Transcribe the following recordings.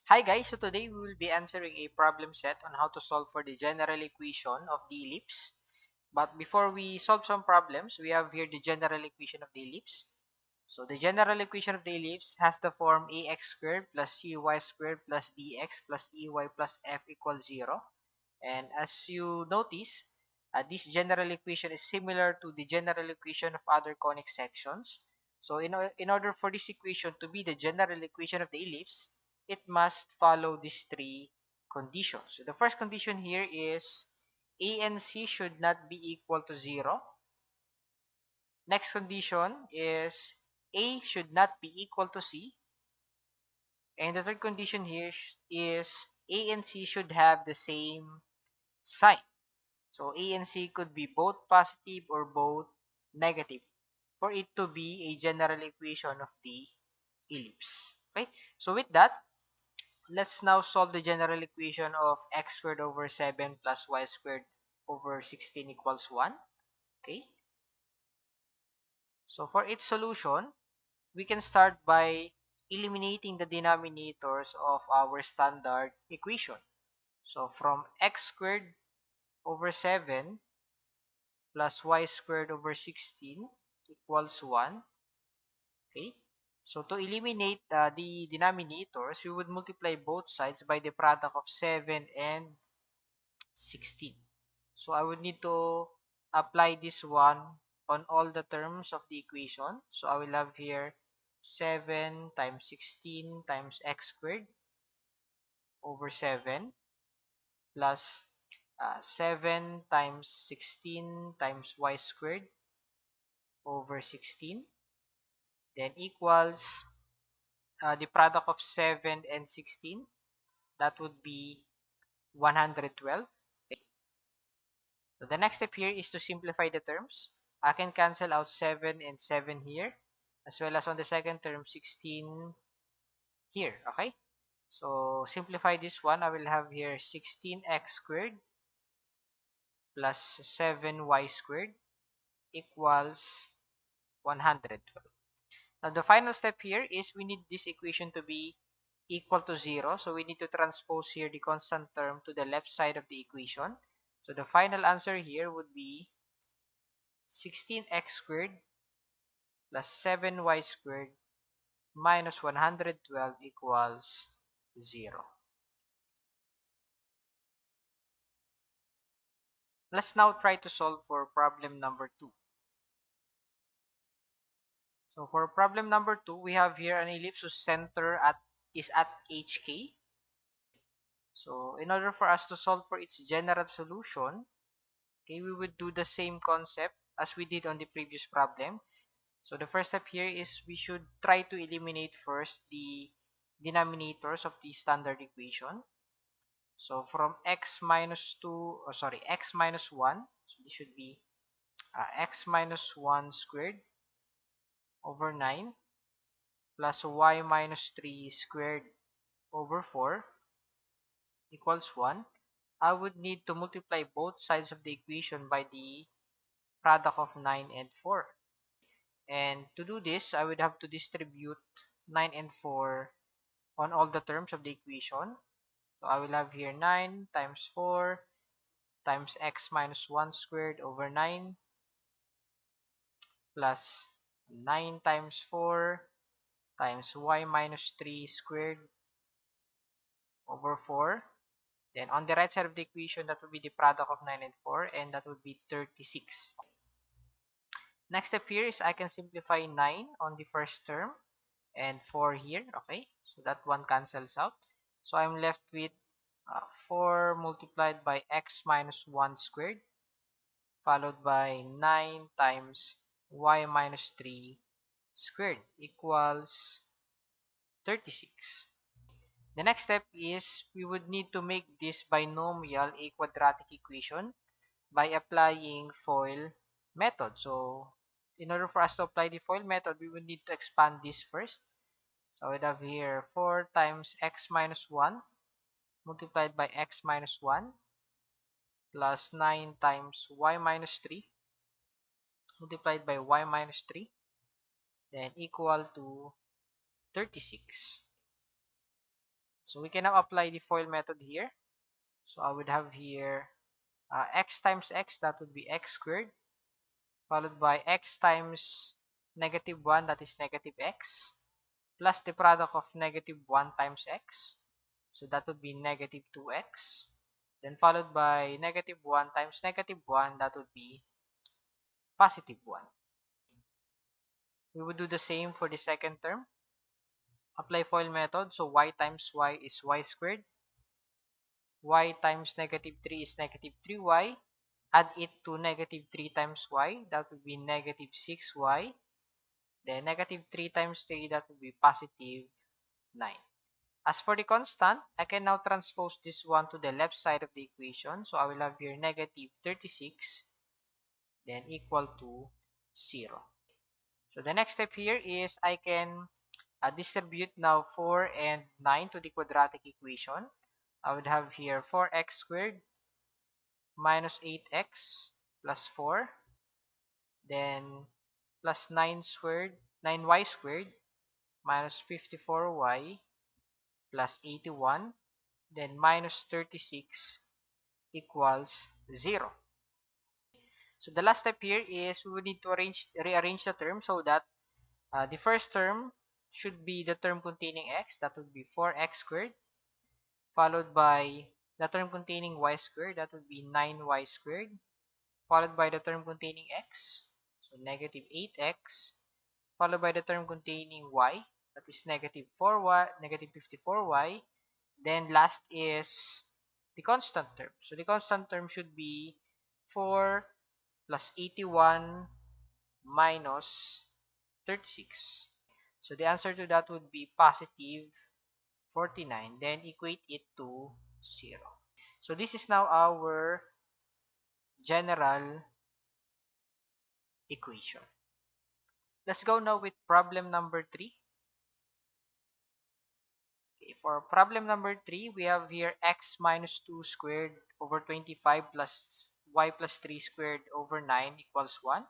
Hi guys, so today we will be answering a problem set on how to solve for the general equation of the ellipse. But before we solve some problems, we have here the general equation of the ellipse. So the general equation of the ellipse has the form ax squared plus cy squared plus dx plus ey plus f equals 0. And as you notice, this general equation is similar to the general equation of other conic sections. So in order for this equation to be the general equation of the ellipse, it must follow these three conditions. So the first condition here is a and c should not be equal to 0. Next condition is a should not be equal to c. And the third condition here is a and c should have the same sign. So A and C could be both positive or both negative for it to be a general equation of the ellipse. Okay, so with that, let's now solve the general equation of x squared over 7 plus y squared over 16 equals 1. Okay, so for its solution, we can start by eliminating the denominators of our standard equation. So from x squared over 7 plus y squared over 16 equals 1. Okay. So to eliminate the denominators, we would multiply both sides by the product of 7 and 16. So I would need to apply this one on all the terms of the equation. So I will have here 7 times 16 times x squared over 7 plus 7 times 16 times y squared over 16 then equals the product of 7 and 16. That would be 112. Okay. So the next step here is to simplify the terms. I can cancel out 7 and 7 here, as well as on the second term 16 here. Okay. So simplify this one. I will have here 16x squared plus 7y squared equals 112. Now, the final step here is we need this equation to be equal to 0. So, we need to transpose here the constant term to the left side of the equation. So, the final answer here would be 16x squared plus 7y squared minus 112 equals 0. Let's now try to solve for problem number 2. So, for problem number 2, we have here an ellipse whose center is at HK. So, in order for us to solve for its general solution, okay, we would do the same concept as we did on the previous problem. So the first step here is we should try to eliminate first the denominators of the standard equation. So from x minus 2, or sorry, x minus 1, so this should be x minus 1 squared over 9 plus y minus 3 squared over 4 equals 1. I would need to multiply both sides of the equation by the product of 9 and 4. And to do this, I would have to distribute 9 and 4 on all the terms of the equation. So I will have here 9 times 4 times x minus 1 squared over 9 plus 9 times 4 times y minus 3 squared over 4. Then on the right side of the equation, that would be the product of 9 and 4, and that would be 36. Next step here is I can simplify 9 on the first term and 4 here. Okay, so that one cancels out. So I'm left with 4 multiplied by x minus 1 squared followed by 9 times y minus 3 squared equals 36. The next step is we would need to make this binomial a quadratic equation by applying FOIL method. So in order for us to apply the FOIL method, we would need to expand this first. So I would have here 4 times x minus 1 multiplied by x minus 1 plus 9 times y minus 3 multiplied by y minus 3 then equal to 36. So we can now apply the FOIL method here. So I would have here x times x, that would be x squared, followed by x times negative 1, that is negative x, plus the product of negative 1 times x. So that would be negative 2x. Then followed by negative 1 times negative 1, that would be positive 1. We would do the same for the second term. Apply FOIL method. So y times y is y squared. Y times negative 3 is negative 3y. Add it to negative 3 times y. That would be negative 6y. Then negative 3 times 3, that would be positive 9. As for the constant, I can now transpose this one to the left side of the equation. So I will have here negative 36, then equal to 0. So the next step here is I can distribute now 4 and 9 to the quadratic equation. I would have here 4x squared minus 8x plus 4, then plus 9y squared minus 54y plus 81, then minus 36 equals 0. So the last step here is we will need to rearrange the term so that the first term should be the term containing x, that would be 4x squared, followed by the term containing y squared, that would be 9y squared, followed by the term containing x, so negative 8x, followed by the term containing y, that is negative 4y, negative 54y. Then last is the constant term. So the constant term should be 4 plus 81 minus 36. So the answer to that would be positive 49. Then equate it to 0. So this is now our general equation. Let's go now with problem number 3. Okay, for problem number 3, we have here x minus 2 squared over 25 plus y plus 3 squared over 9 equals 1.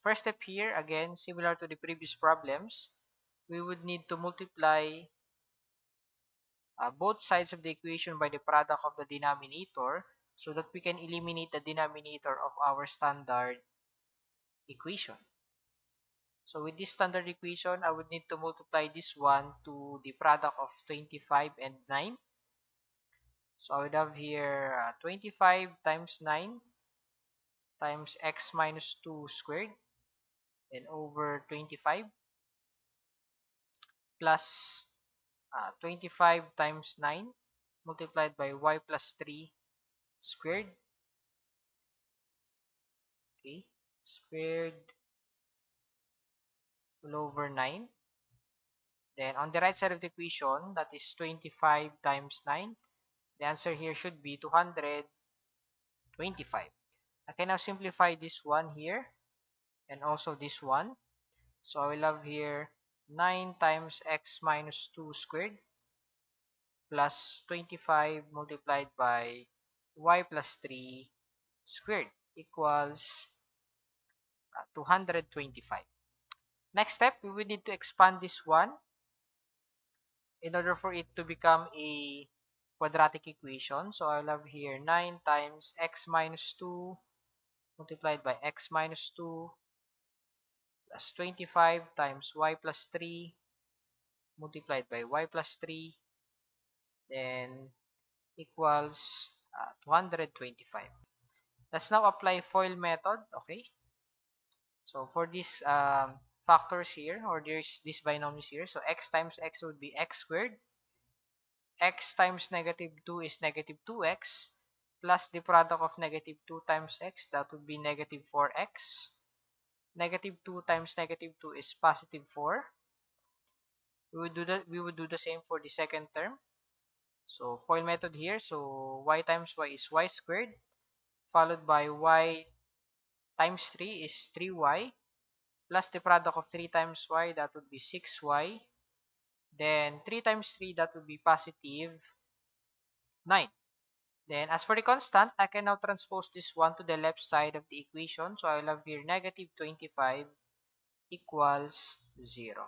First step here, again, similar to the previous problems, we would need to multiply both sides of the equation by the product of the denominator so that we can eliminate the denominator of our standard equation. So with this standard equation, I would need to multiply this one to the product of 25 and 9. So I would have here 25 times 9 times x minus 2 squared and over 25 plus 25 times 9 multiplied by y plus 3 squared, okay, squared all over 9. Then on the right side of the equation, that is 25 times 9, the answer here should be 225. I can now simplify this one here and also this one. So I will have here 9 times x minus 2 squared plus 25 multiplied by y plus 3 squared equals 225. Next step, we will need to expand this one in order for it to become a quadratic equation. So I'll have here 9 times x minus 2 multiplied by x minus 2 plus 25 times y plus 3 multiplied by y plus 3, then equals 225. Let's now apply FOIL method. Okay, so for these factors here, or there's this binomials here, so x times x would be x squared, x times negative 2 is negative 2x, plus the product of negative 2 times x, that would be negative 4x. Negative 2 times negative 2 is positive 4. We would do the same for the second term. So FOIL method here, so y times y is y squared, followed by y times 3 is 3y, plus the product of 3 times y, that would be 6y. Then 3 times 3, that would be positive 9. Then as for the constant, I can now transpose this one to the left side of the equation. So I'll have here negative 25 equals 0.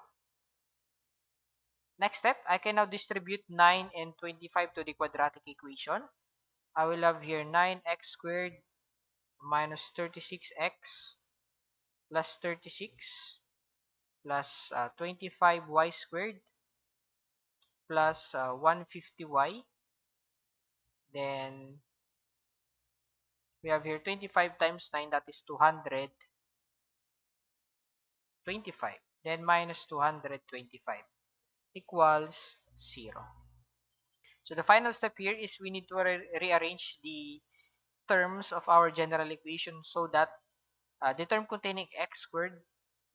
Next step, I can now distribute 9 and 25 to the quadratic equation. I will have here 9x squared minus 36x plus 36 plus 25y squared plus 150y. Then we have here 25 times 9, that is 225. Then minus 225 equals 0. So the final step here is we need to rearrange the terms of our general equation so that the term containing x squared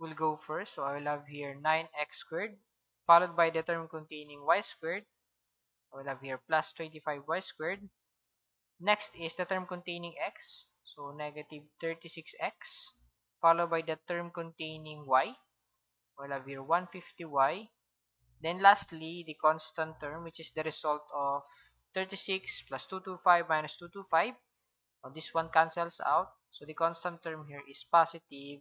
will go first. So I will have here 9x squared followed by the term containing y squared. I will have here plus 25y squared. Next is the term containing x, so negative 36x, followed by the term containing y. We'll have here 150y. Then lastly, the constant term, which is the result of 36 plus 225 minus 225. Now, this one cancels out. So the constant term here is positive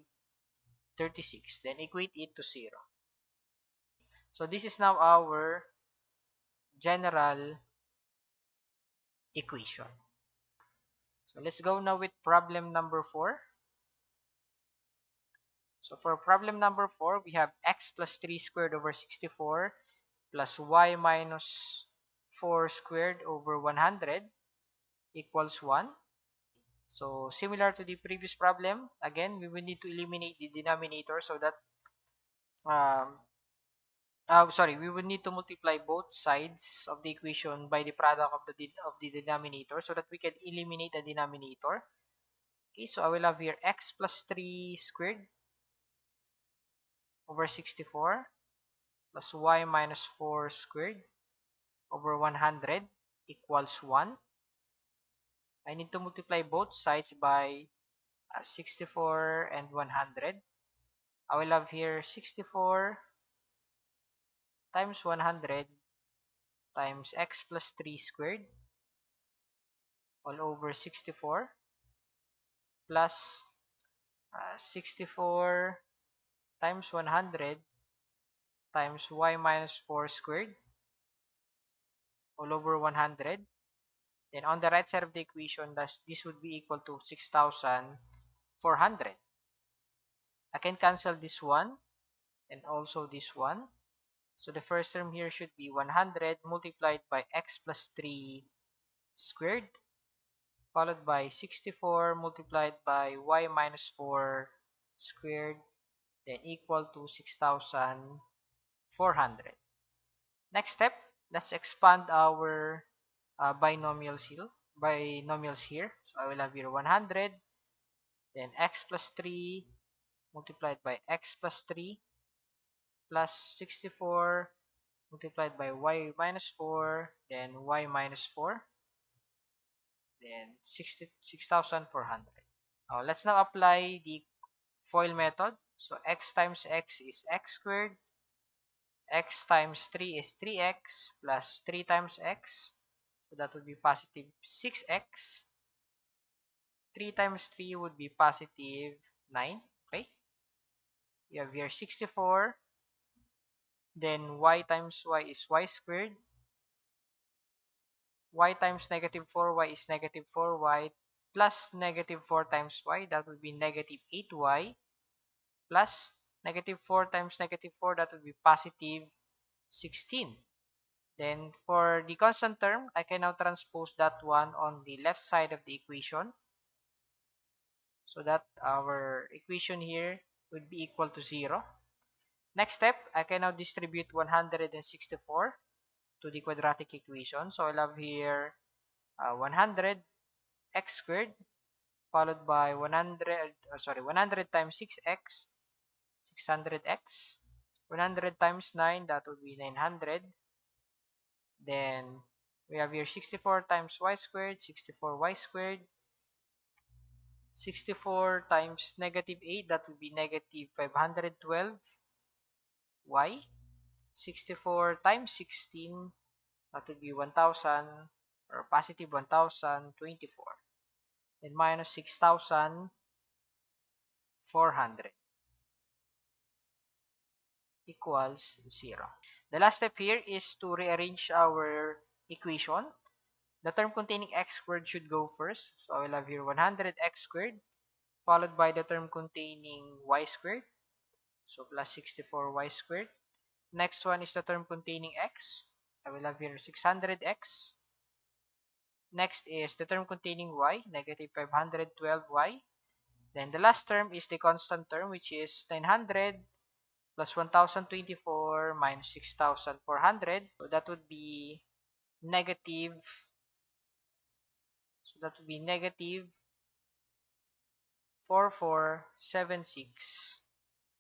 36. Then equate it to 0. So this is now our general equation. So let's go now with problem number 4. So for problem number 4, we have x plus 3 squared over 64 plus y minus 4 squared over 100 equals 1. So similar to the previous problem, again, we will need to eliminate the denominator so that, um, we will need to multiply both sides of the equation by the product of the denominator so that we can eliminate the denominator. Okay, so I will have here x plus 3 squared over 64 plus y minus 4 squared over 100 equals 1. I need to multiply both sides by 64 and 100. I will have here 64 times 100 times x plus 3 squared all over 64 plus 64 times 100 times y minus 4 squared all over 100. Then on the right side of the equation, this would be equal to 6,400. I can cancel this one and also this one. So the first term here should be 100 multiplied by x plus 3 squared followed by 64 multiplied by y minus 4 squared, then equal to 6,400. Next step, let's expand our binomials here. So I will have here 100, then x plus 3 multiplied by x plus 3 plus 64 multiplied by y minus 4, then y minus 4, then 6,400. Let's now apply the FOIL method. So x times x is x squared, x times 3 is 3x plus 3 times x. So that would be positive 6x. 3 times 3 would be positive 9. Okay. We have here 64. Then y times y is y squared. Y times negative 4y is negative 4y plus negative 4 times y. That would be negative 8y plus negative 4 times negative 4. That would be positive 16. Then for the constant term, I can now transpose that one on the left side of the equation so that our equation here would be equal to 0. Next step, I can now distribute 164 to the quadratic equation. So I'll have here 100 x squared followed by 100 times 6x, 600x. 100 times 9, that would be 900. Then we have here 64 times y squared, 64y squared. 64 times negative 8, that would be negative 512y. 64 times 16, that would be 1000 or positive 1024. Then minus 6,400 equals 0. The last step here is to rearrange our equation. The term containing x squared should go first. So I will have here 100x squared, followed by the term containing y squared. So plus 64y squared. Next one is the term containing x. I will have here 600x. Next is the term containing y, negative 512y. Then the last term is the constant term, which is 900 plus 1024 minus 6400. So that would be negative. So that would be negative 4476.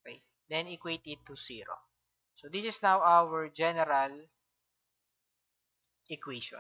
Right. Then equate it to 0. So this is now our general equation.